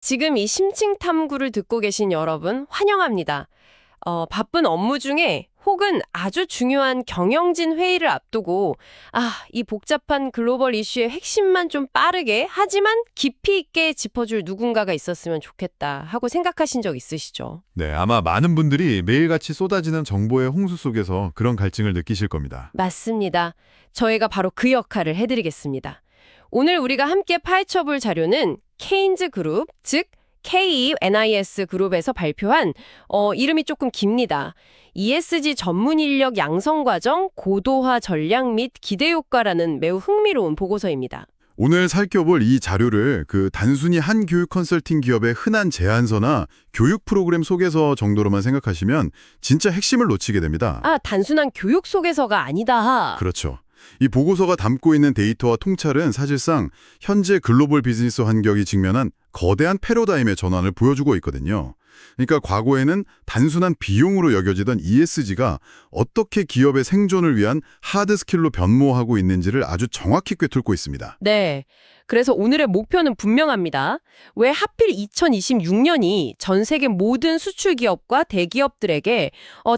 지금 이 심층 탐구를 듣고 계신 여러분 환영합니다. 바쁜 업무 중에 혹은 아주 중요한 경영진 회의를 앞두고 이 복잡한 글로벌 이슈의 핵심만 좀 빠르게 하지만 깊이 있게 짚어줄 누군가가 있었으면 좋겠다 하고 생각하신 적 있으시죠? 네, 아마 많은 분들이 매일같이 쏟아지는 정보의 홍수 속에서 그런 갈증을 느끼실 겁니다. 맞습니다. 저희가 바로 그 역할을 해드리겠습니다. 오늘 우리가 함께 파헤쳐볼 자료는 케인즈 그룹, 즉 KNIS 그룹에서 발표한 이름이 조금 깁니다. ESG 전문 인력 양성 과정 고도화 전략 및 기대 효과라는 매우 흥미로운 보고서입니다. 오늘 살펴볼 이 자료를 단순히 한 교육 컨설팅 기업의 흔한 제안서나 교육 프로그램 속에서 정도로만 생각하시면 진짜 핵심을 놓치게 됩니다. 단순한 교육 속에서가 아니다. 그렇죠. 이 보고서가 담고 있는 데이터와 통찰은 사실상 현재 글로벌 비즈니스 환경이 직면한 거대한 패러다임의 전환을 보여주고 있거든요. 그러니까 과거에는 단순한 비용으로 여겨지던 ESG가 어떻게 기업의 생존을 위한 하드 스킬로 변모하고 있는지를 아주 정확히 꿰뚫고 있습니다. 네. 그래서 오늘의 목표는 분명합니다. 왜 하필 2026년이 전 세계 모든 수출 기업과 대기업들에게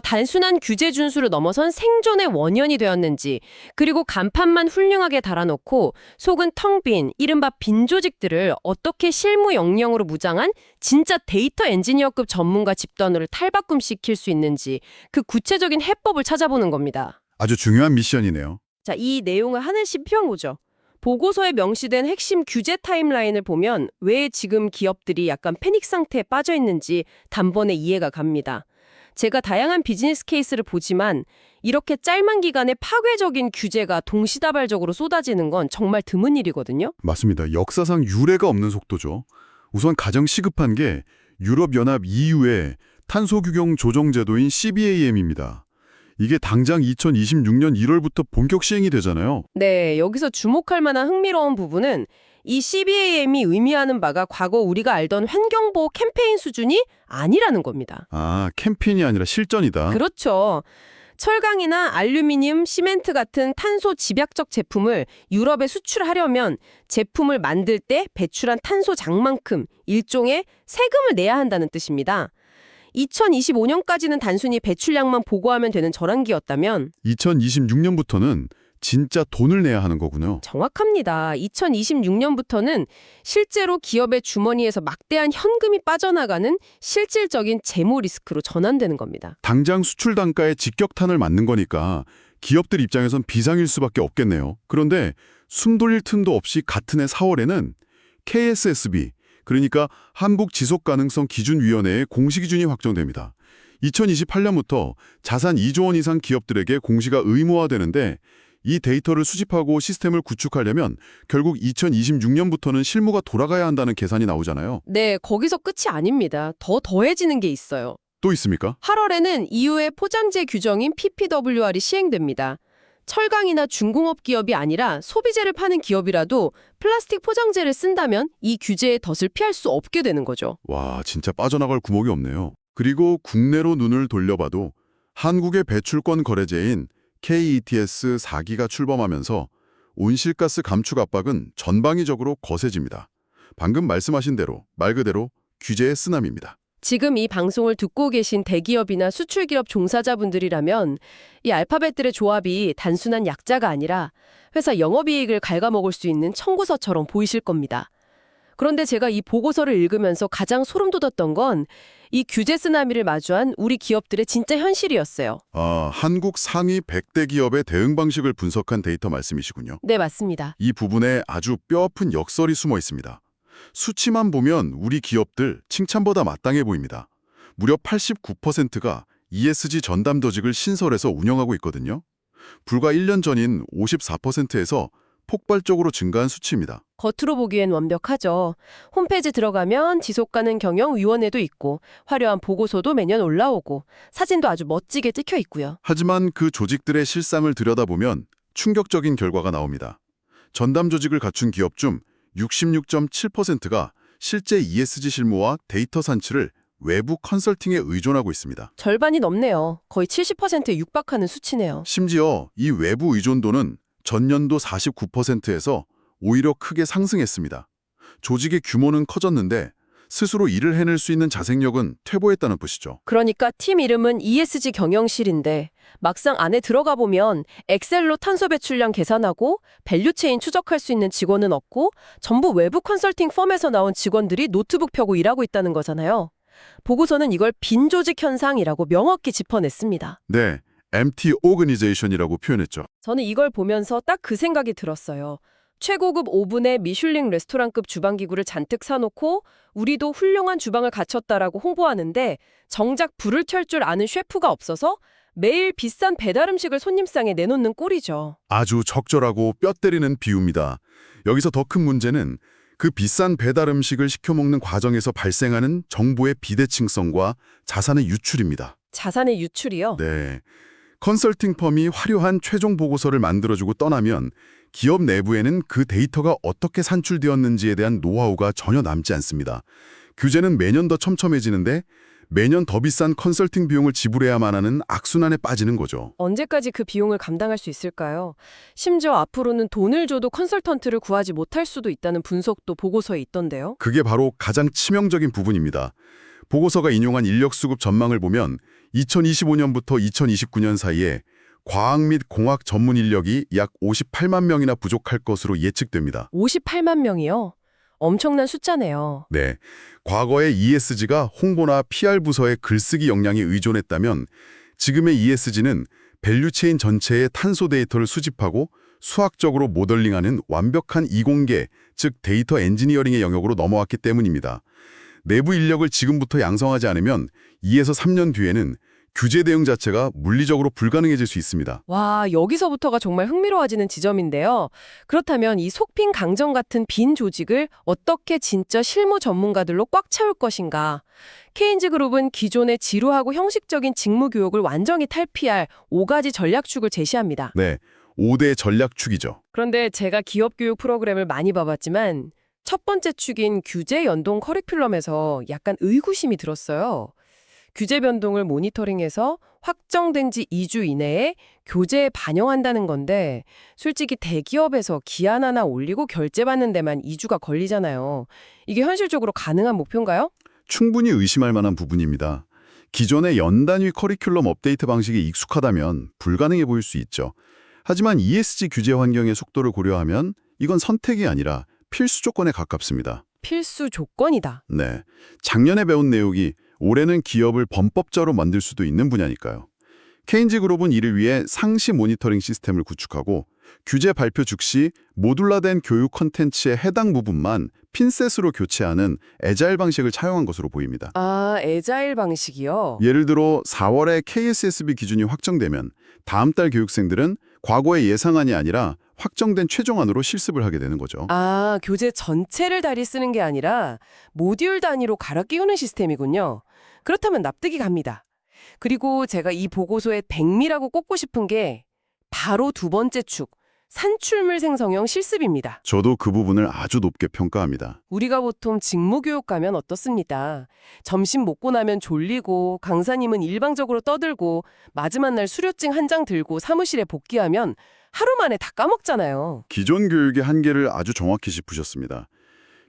단순한 규제 준수를 넘어선 생존의 원년이 되었는지, 그리고 간판만 훌륭하게 달아놓고 속은 텅 빈 이른바 빈 조직들을 어떻게 실무 역량으로 무장한 진짜 데이터 엔지니어급 전문가 집단으로 탈바꿈시킬 수 있는지 그 구체적인 해법을 찾아보는 겁니다. 아주 중요한 미션이네요. 자, 이 내용을 하나씩 펴보죠. 보고서에 명시된 핵심 규제 타임라인을 보면 왜 지금 기업들이 약간 패닉 상태에 빠져 있는지 단번에 이해가 갑니다. 제가 다양한 비즈니스 케이스를 보지만 이렇게 짧은 기간에 파괴적인 규제가 동시다발적으로 쏟아지는 건 정말 드문 일이거든요. 맞습니다. 역사상 유례가 없는 속도죠. 우선 가장 시급한 게 유럽연합 EU의 탄소규경 조정제도인 CBAM입니다. 이게 당장 2026년 1월부터 본격 시행이 되잖아요. 네, 여기서 주목할 만한 흥미로운 부분은 이 CBAM이 의미하는 바가 과거 우리가 알던 환경보호 캠페인 수준이 아니라는 겁니다. 캠페인이 아니라 실전이다. 그렇죠. 철강이나 알루미늄, 시멘트 같은 탄소 집약적 제품을 유럽에 수출하려면 제품을 만들 때 배출한 탄소 장만큼 일종의 세금을 내야 한다는 뜻입니다. 2025년까지는 단순히 배출량만 보고하면 되는 절한기였다면 2026년부터는 진짜 돈을 내야 하는 거군요. 정확합니다. 2026년부터는 실제로 기업의 주머니에서 막대한 현금이 빠져나가는 실질적인 재무 리스크로 전환되는 겁니다. 당장 수출 단가에 직격탄을 맞는 거니까 기업들 입장에선 비상일 수밖에 없겠네요. 그런데 숨 돌릴 틈도 없이 같은 해 4월에는 KSSB, 그러니까 한국지속가능성기준위원회의 공시 기준이 확정됩니다. 2028년부터 자산 2조 원 이상 기업들에게 공시가 의무화되는데 이 데이터를 수집하고 시스템을 구축하려면 결국 2026년부터는 실무가 돌아가야 한다는 계산이 나오잖아요. 네, 거기서 끝이 아닙니다. 더 더해지는 게 있어요. 또 있습니까? 8월에는 EU의 포장재 규정인 PPWR이 시행됩니다. 철강이나 중공업 기업이 아니라 소비재를 파는 기업이라도 플라스틱 포장재를 쓴다면 이 규제의 덫을 피할 수 없게 되는 거죠. 와, 진짜 빠져나갈 구멍이 없네요. 그리고 국내로 눈을 돌려봐도 한국의 배출권 거래제인 KETS 4기가 출범하면서 온실가스 감축 압박은 전방위적으로 거세집니다. 방금 말씀하신 대로 말 그대로 규제의 쓰나미입니다. 지금 이 방송을 듣고 계신 대기업이나 수출기업 종사자분들이라면 이 알파벳들의 조합이 단순한 약자가 아니라 회사 영업이익을 갉아먹을 수 있는 청구서처럼 보이실 겁니다. 그런데 제가 이 보고서를 읽으면서 가장 소름 돋았던 건 이 규제 쓰나미를 마주한 우리 기업들의 진짜 현실이었어요. 한국 상위 100대 기업의 대응 방식을 분석한 데이터 말씀이시군요. 네, 맞습니다. 이 부분에 아주 뼈아픈 역설이 숨어 있습니다. 수치만 보면 우리 기업들 칭찬보다 마땅해 보입니다. 무려 89%가 ESG 전담조직을 신설해서 운영하고 있거든요. 불과 1년 전인 54%에서 폭발적으로 증가한 수치입니다. 겉으로 보기엔 완벽하죠. 홈페이지 들어가면 지속가능 경영위원회도 있고 화려한 보고서도 매년 올라오고 사진도 아주 멋지게 찍혀 있고요. 하지만 그 조직들의 실상을 들여다보면 충격적인 결과가 나옵니다. 전담 조직을 갖춘 기업 중 66.7%가 실제 ESG 실무와 데이터 산출을 외부 컨설팅에 의존하고 있습니다. 절반이 넘네요. 거의 70%에 육박하는 수치네요. 심지어 이 외부 의존도는 전년도 49%에서 오히려 크게 상승했습니다. 조직의 규모는 커졌는데 스스로 일을 해낼 수 있는 자생력은 퇴보했다는 뜻이죠. 그러니까 팀 이름은 ESG 경영실인데 막상 안에 들어가 보면 엑셀로 탄소 배출량 계산하고 밸류체인 추적할 수 있는 직원은 없고 전부 외부 컨설팅 펌에서 나온 직원들이 노트북 펴고 일하고 있다는 거잖아요. 보고서는 이걸 빈조직 현상이라고 명확히 짚어냈습니다. 네, empty organization이라고 표현했죠. 저는 이걸 보면서 딱 그 생각이 들었어요. 최고급 오븐에 미슐링 레스토랑급 주방기구를 잔뜩 사놓고 우리도 훌륭한 주방을 갖췄다라고 홍보하는데 정작 불을 켤 줄 아는 셰프가 없어서 매일 비싼 배달 음식을 손님상에 내놓는 꼴이죠. 아주 적절하고 뼈 때리는 비유입니다. 여기서 더 큰 문제는 그 비싼 배달 음식을 시켜 먹는 과정에서 발생하는 정보의 비대칭성과 자산의 유출입니다. 자산의 유출이요? 네. 컨설팅 펌이 화려한 최종 보고서를 만들어주고 떠나면 기업 내부에는 그 데이터가 어떻게 산출되었는지에 대한 노하우가 전혀 남지 않습니다. 규제는 매년 더 첨첨해지는데 매년 더 비싼 컨설팅 비용을 지불해야만 하는 악순환에 빠지는 거죠. 언제까지 그 비용을 감당할 수 있을까요? 심지어 앞으로는 돈을 줘도 컨설턴트를 구하지 못할 수도 있다는 분석도 보고서에 있던데요. 그게 바로 가장 치명적인 부분입니다. 보고서가 인용한 인력 수급 전망을 보면 2025년부터 2029년 사이에 과학 및 공학 전문 인력이 약 58만 명이나 부족할 것으로 예측됩니다. 58만 명이요? 엄청난 숫자네요. 네, 과거의 ESG가 홍보나 PR 부서의 글쓰기 역량에 의존했다면 지금의 ESG는 밸류체인 전체의 탄소 데이터를 수집하고 수학적으로 모델링하는 완벽한 이공계, 즉 데이터 엔지니어링의 영역으로 넘어왔기 때문입니다. 내부 인력을 지금부터 양성하지 않으면 2에서 3년 뒤에는 규제 대응 자체가 물리적으로 불가능해질 수 있습니다. 와, 여기서부터가 정말 흥미로워지는 지점인데요. 그렇다면 이 속빈 강정 같은 빈 조직을 어떻게 진짜 실무 전문가들로 꽉 채울 것인가? 케인즈그룹은 기존의 지루하고 형식적인 직무 교육을 완전히 탈피할 5가지 전략축을 제시합니다. 네, 5대 전략축이죠. 그런데 제가 기업 교육 프로그램을 많이 봐봤지만 첫 번째 축인 규제 연동 커리큘럼에서 약간 의구심이 들었어요. 규제 변동을 모니터링해서 확정된 지 2주 이내에 교재에 반영한다는 건데 솔직히 대기업에서 기한 하나 올리고 결제받는 데만 2주가 걸리잖아요. 이게 현실적으로 가능한 목표인가요? 충분히 의심할 만한 부분입니다. 기존의 연단위 커리큘럼 업데이트 방식이 익숙하다면 불가능해 보일 수 있죠. 하지만 ESG 규제 환경의 속도를 고려하면 이건 선택이 아니라 필수 조건에 가깝습니다. 필수 조건이다. 네, 작년에 배운 내용이 올해는 기업을 범법자로 만들 수도 있는 분야니까요. 케인즈그룹은 이를 위해 상시 모니터링 시스템을 구축하고 규제 발표 즉시 모듈화된 교육 콘텐츠의 해당 부분만 핀셋으로 교체하는 애자일 방식을 차용한 것으로 보입니다. 아, 애자일 방식이요? 예를 들어 4월에 KSSB 기준이 확정되면 다음 달 교육생들은 과거의 예상안이 아니라 확정된 최종안으로 실습을 하게 되는 거죠. 아, 교재 전체를 다리 쓰는 게 아니라 모듈 단위로 갈아 끼우는 시스템이군요. 그렇다면 납득이 갑니다. 그리고 제가 이 보고서의 백미라고 꼽고 싶은 게 바로 두 번째 축, 산출물 생성형 실습입니다. 저도 그 부분을 아주 높게 평가합니다. 우리가 보통 직무교육 가면 어떻습니까? 점심 먹고 나면 졸리고 강사님은 일방적으로 떠들고 마지막 날 수료증 한 장 들고 사무실에 복귀하면 하루 만에 다 까먹잖아요. 기존 교육의 한계를 아주 정확히 짚으셨습니다.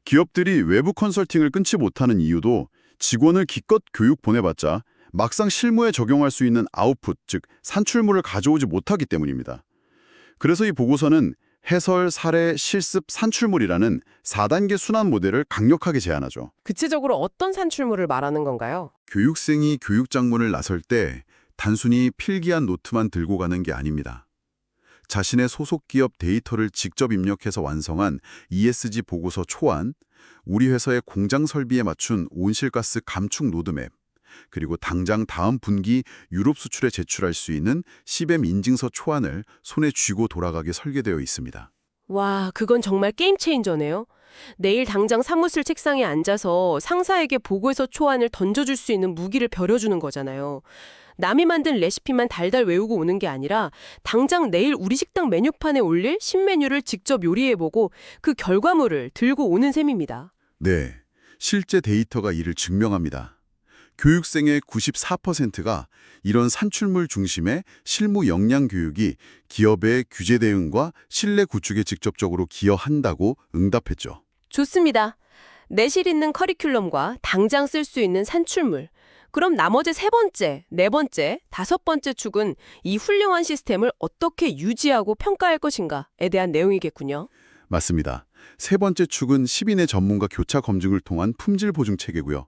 기업들이 외부 컨설팅을 끊지 못하는 이유도 직원을 기껏 교육 보내봤자 막상 실무에 적용할 수 있는 아웃풋, 즉 산출물을 가져오지 못하기 때문입니다. 그래서 이 보고서는 해설, 사례, 실습, 산출물이라는 4단계 순환 모델을 강력하게 제안하죠. 구체적으로 어떤 산출물을 말하는 건가요? 교육생이 교육장문을 나설 때 단순히 필기한 노트만 들고 가는 게 아닙니다. 자신의 소속 기업 데이터를 직접 입력해서 완성한 ESG 보고서 초안, 우리 회사의 공장 설비에 맞춘 온실가스 감축 로드맵, 그리고 당장 다음 분기 유럽 수출에 제출할 수 있는 시범 인증서 초안을 손에 쥐고 돌아가게 설계되어 있습니다. 와, 그건 정말 게임 체인저네요. 내일 당장 사무실 책상에 앉아서 상사에게 보고서 초안을 던져줄 수 있는 무기를 벼려주는 거잖아요. 남이 만든 레시피만 달달 외우고 오는 게 아니라 당장 내일 우리 식당 메뉴판에 올릴 신메뉴를 직접 요리해보고 그 결과물을 들고 오는 셈입니다. 네, 실제 데이터가 이를 증명합니다. 교육생의 94%가 이런 산출물 중심의 실무 역량 교육이 기업의 규제 대응과 신뢰 구축에 직접적으로 기여한다고 응답했죠. 좋습니다. 내실 있는 커리큘럼과 당장 쓸 수 있는 산출물. 그럼 나머지 세 번째, 네 번째, 다섯 번째 축은 이 훌륭한 시스템을 어떻게 유지하고 평가할 것인가에 대한 내용이겠군요. 맞습니다. 세 번째 축은 10인의 전문가 교차 검증을 통한 품질 보증 체계고요.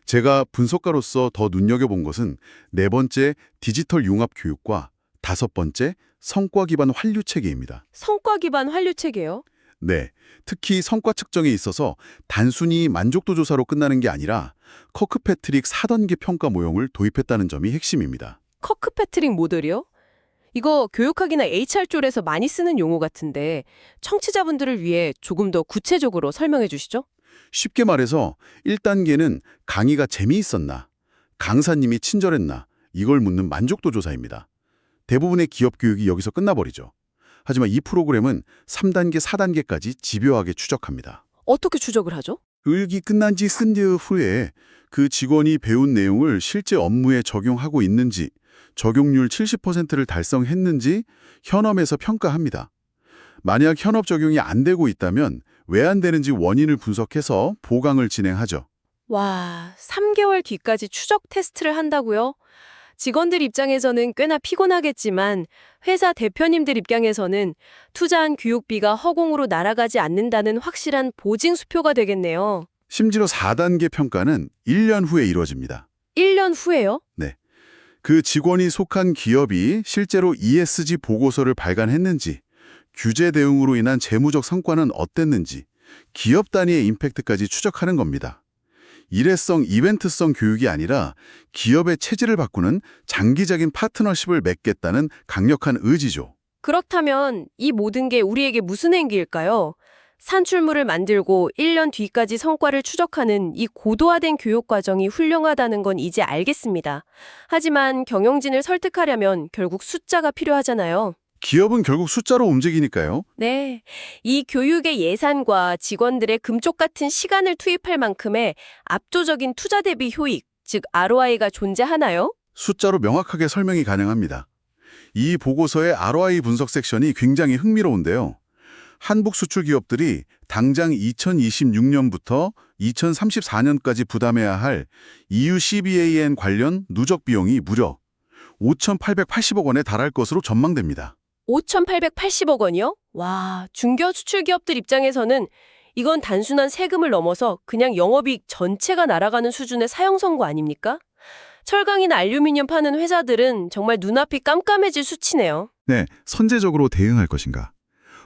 제가 분석가로서 더 눈여겨본 것은 네 번째 디지털 융합 교육과 다섯 번째 성과 기반 환류 체계입니다. 성과 기반 환류 체계요? 네, 특히 성과 측정에 있어서 단순히 만족도 조사로 끝나는 게 아니라 커크패트릭 4단계 평가 모형을 도입했다는 점이 핵심입니다. 커크패트릭 모델이요? 이거 교육학이나 HR 쪽에서 많이 쓰는 용어 같은데 청취자분들을 위해 조금 더 구체적으로 설명해 주시죠. 쉽게 말해서 1단계는 강의가 재미있었나, 강사님이 친절했나 이걸 묻는 만족도 조사입니다. 대부분의 기업 교육이 여기서 끝나버리죠. 하지만 이 프로그램은 3단계, 4단계까지 집요하게 추적합니다. 어떻게 추적을 하죠? 교육이 끝난 지 쓴 후에 그 직원이 배운 내용을 실제 업무에 적용하고 있는지, 적용률 70%를 달성했는지 현업에서 평가합니다. 만약 현업 적용이 안 되고 있다면 왜 안 되는지 원인을 분석해서 보강을 진행하죠. 와, 3개월 뒤까지 추적 테스트를 한다고요? 직원들 입장에서는 꽤나 피곤하겠지만 회사 대표님들 입장에서는 투자한 교육비가 허공으로 날아가지 않는다는 확실한 보증 수표가 되겠네요. 심지어 4단계 평가는 1년 후에 이루어집니다. 1년 후에요? 네. 그 직원이 속한 기업이 실제로 ESG 보고서를 발간했는지, 규제 대응으로 인한 재무적 성과는 어땠는지, 기업 단위의 임팩트까지 추적하는 겁니다. 일회성, 이벤트성 교육이 아니라 기업의 체질을 바꾸는 장기적인 파트너십을 맺겠다는 강력한 의지죠. 그렇다면 이 모든 게 우리에게 무슨 행기일까요? 산출물을 만들고 1년 뒤까지 성과를 추적하는 이 고도화된 교육 과정이 훌륭하다는 건 이제 알겠습니다. 하지만 경영진을 설득하려면 결국 숫자가 필요하잖아요. 기업은 결국 숫자로 움직이니까요. 네, 이 교육의 예산과 직원들의 금쪽 같은 시간을 투입할 만큼의 압도적인 투자 대비 효익, 즉 ROI가 존재하나요? 숫자로 명확하게 설명이 가능합니다. 이 보고서의 ROI 분석 섹션이 굉장히 흥미로운데요. 한국 수출 기업들이 당장 2026년부터 2034년까지 부담해야 할 EU CBAM 관련 누적 비용이 무려 5,880억 원에 달할 것으로 전망됩니다. 5,880억 원이요? 와, 중견 수출 기업들 입장에서는 이건 단순한 세금을 넘어서 그냥 영업이익 전체가 날아가는 수준의 사형 선고 아닙니까? 철강이나 알루미늄 파는 회사들은 정말 눈앞이 깜깜해질 수치네요. 네, 선제적으로 대응할 것인가.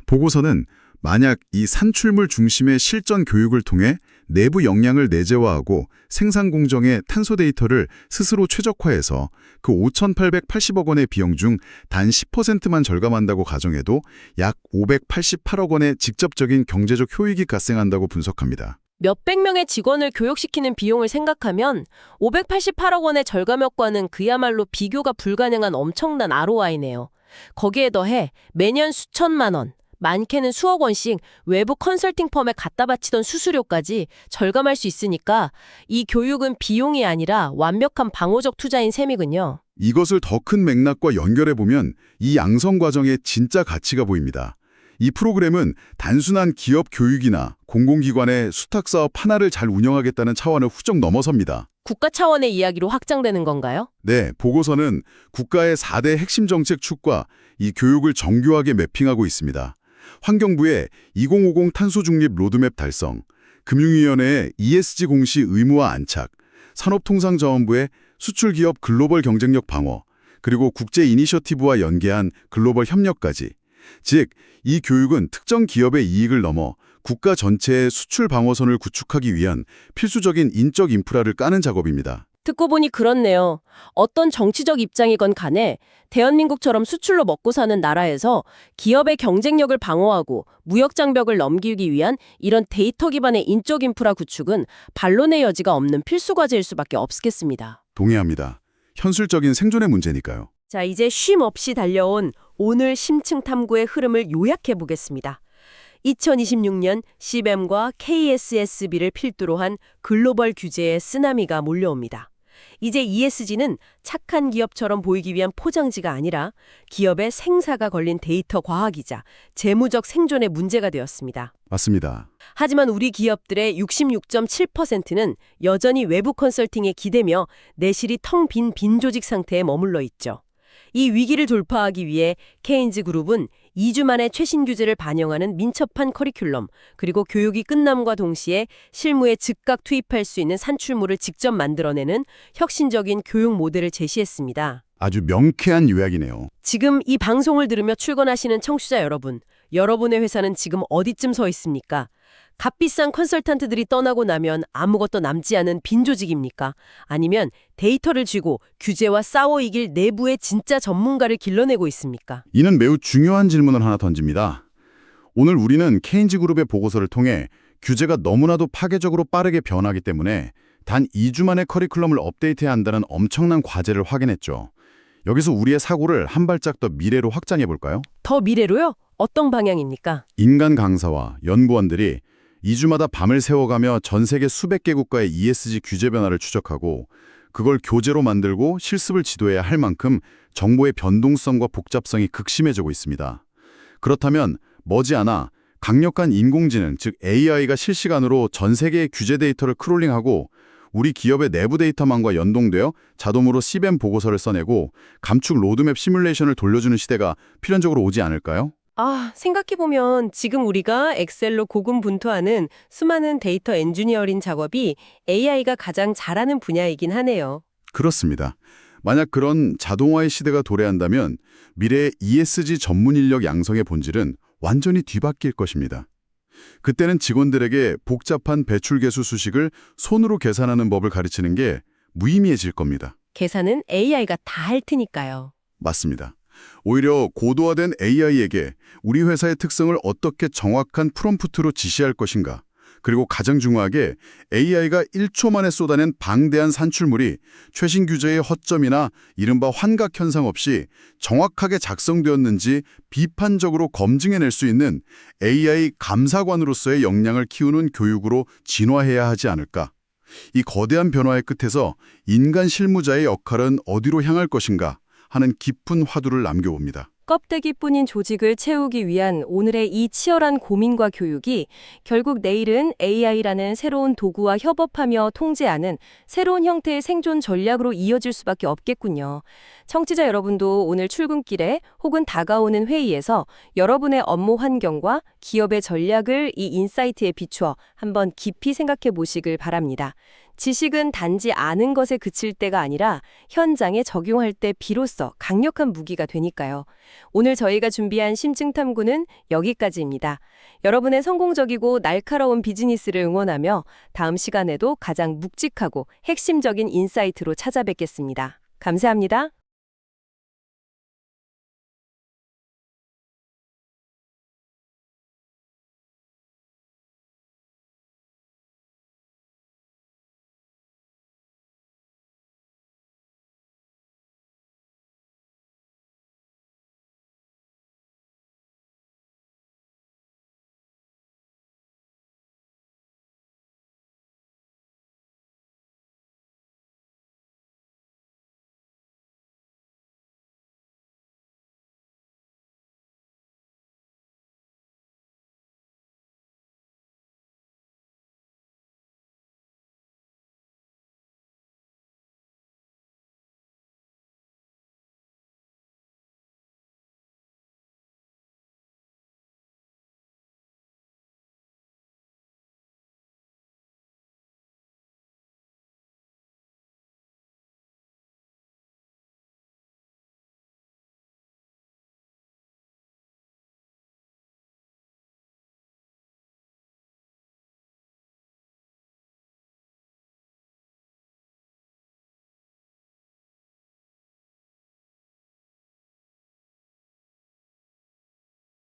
보고서는 만약 이 산출물 중심의 실전 교육을 통해 내부 역량을 내재화하고 생산 공정의 탄소 데이터를 스스로 최적화해서 그 5,880억 원의 비용 중 단 10%만 절감한다고 가정해도 약 588억 원의 직접적인 경제적 효익이 발생한다고 분석합니다. 몇백 명의 직원을 교육시키는 비용을 생각하면 588억 원의 절감 효과는 그야말로 비교가 불가능한 엄청난 ROI네요. 거기에 더해 매년 수천만 원, 많게는 수억 원씩 외부 컨설팅 펌에 갖다 바치던 수수료까지 절감할 수 있으니까 이 교육은 비용이 아니라 완벽한 방어적 투자인 셈이군요. 이것을 더 큰 맥락과 연결해보면 이 양성 과정의 진짜 가치가 보입니다. 이 프로그램은 단순한 기업 교육이나 공공기관의 수탁사업 하나를 잘 운영하겠다는 차원을 훌쩍 넘어섭니다. 국가 차원의 이야기로 확장되는 건가요? 네, 보고서는 국가의 4대 핵심 정책 축과 이 교육을 정교하게 매핑하고 있습니다. 환경부의 2050 탄소 중립 로드맵 달성, 금융위원회의 ESG 공시 의무화 안착, 산업통상자원부의 수출기업 글로벌 경쟁력 방어, 그리고 국제 이니셔티브와 연계한 글로벌 협력까지. 즉, 이 교육은 특정 기업의 이익을 넘어 국가 전체의 수출 방어선을 구축하기 위한 필수적인 인적 인프라를 까는 작업입니다. 듣고 보니 그렇네요. 어떤 정치적 입장이건 간에 대한민국처럼 수출로 먹고 사는 나라에서 기업의 경쟁력을 방어하고 무역 장벽을 넘기기 위한 이런 데이터 기반의 인적 인프라 구축은 반론의 여지가 없는 필수 과제일 수밖에 없겠습니다. 동의합니다. 현실적인 생존의 문제니까요. 자, 이제 쉼 없이 달려온 오늘 심층 탐구의 흐름을 요약해 보겠습니다. 2026년 CBAM과 KSSB를 필두로 한 글로벌 규제의 쓰나미가 몰려옵니다. 이제 ESG는 착한 기업처럼 보이기 위한 포장지가 아니라 기업의 생사가 걸린 데이터 과학이자 재무적 생존의 문제가 되었습니다. 맞습니다. 하지만 우리 기업들의 66.7%는 여전히 외부 컨설팅에 기대며 내실이 텅 빈 빈조직 상태에 머물러 있죠. 이 위기를 돌파하기 위해 케인즈 그룹은 2주 만에 최신 규제를 반영하는 민첩한 커리큘럼, 그리고 교육이 끝남과 동시에 실무에 즉각 투입할 수 있는 산출물을 직접 만들어내는 혁신적인 교육 모델을 제시했습니다. 아주 명쾌한 요약이네요. 지금 이 방송을 들으며 출근하시는 청취자 여러분, 여러분의 회사는 지금 어디쯤 서 있습니까? 값비싼 컨설턴트들이 떠나고 나면 아무것도 남지 않은 빈조직입니까? 아니면 데이터를 쥐고 규제와 싸워 이길 내부의 진짜 전문가를 길러내고 있습니까? 이는 매우 중요한 질문을 하나 던집니다. 오늘 우리는 케인즈 그룹의 보고서를 통해 규제가 너무나도 파괴적으로 빠르게 변하기 때문에 단 2주 만에 커리큘럼을 업데이트해야 한다는 엄청난 과제를 확인했죠. 여기서 우리의 사고를 한 발짝 더 미래로 확장해 볼까요? 더 미래로요? 어떤 방향입니까? 인간 강사와 연구원들이 2주마다 밤을 새워가며 전 세계 수백 개 국가의 ESG 규제 변화를 추적하고 그걸 교재로 만들고 실습을 지도해야 할 만큼 정보의 변동성과 복잡성이 극심해지고 있습니다. 그렇다면 머지않아 강력한 인공지능, 즉 AI가 실시간으로 전 세계의 규제 데이터를 크롤링하고 우리 기업의 내부 데이터망과 연동되어 자동으로 CBAM 보고서를 써내고 감축 로드맵 시뮬레이션을 돌려주는 시대가 필연적으로 오지 않을까요? 생각해보면 지금 우리가 엑셀로 고군분투하는 수많은 데이터 엔지니어링 작업이 AI가 가장 잘하는 분야이긴 하네요. 그렇습니다. 만약 그런 자동화의 시대가 도래한다면 미래의 ESG 전문 인력 양성의 본질은 완전히 뒤바뀔 것입니다. 그때는 직원들에게 복잡한 배출계수 수식을 손으로 계산하는 법을 가르치는 게 무의미해질 겁니다. 계산은 AI가 다 할 테니까요. 맞습니다. 오히려 고도화된 AI에게 우리 회사의 특성을 어떻게 정확한 프롬프트로 지시할 것인가, 그리고 가장 중요하게 AI가 1초 만에 쏟아낸 방대한 산출물이 최신 규제의 허점이나 이른바 환각 현상 없이 정확하게 작성되었는지 비판적으로 검증해낼 수 있는 AI 감사관으로서의 역량을 키우는 교육으로 진화해야 하지 않을까. 이 거대한 변화의 끝에서 인간 실무자의 역할은 어디로 향할 것인가 하는 깊은 화두를 남겨봅니다. 껍데기뿐인 조직을 채우기 위한 오늘의 이 치열한 고민과 교육이 결국 내일은 AI라는 새로운 도구와 협업하며 통제하는 새로운 형태의 생존 전략으로 이어질 수밖에 없겠군요. 청취자 여러분도 오늘 출근길에 혹은 다가오는 회의에서 여러분의 업무 환경과 기업의 전략을 이 인사이트에 비추어 한번 깊이 생각해 보시길 바랍니다. 지식은 단지 아는 것에 그칠 때가 아니라 현장에 적용할 때 비로소 강력한 무기가 되니까요. 오늘 저희가 준비한 심층탐구는 여기까지입니다. 여러분의 성공적이고 날카로운 비즈니스를 응원하며 다음 시간에도 가장 묵직하고 핵심적인 인사이트로 찾아뵙겠습니다. 감사합니다.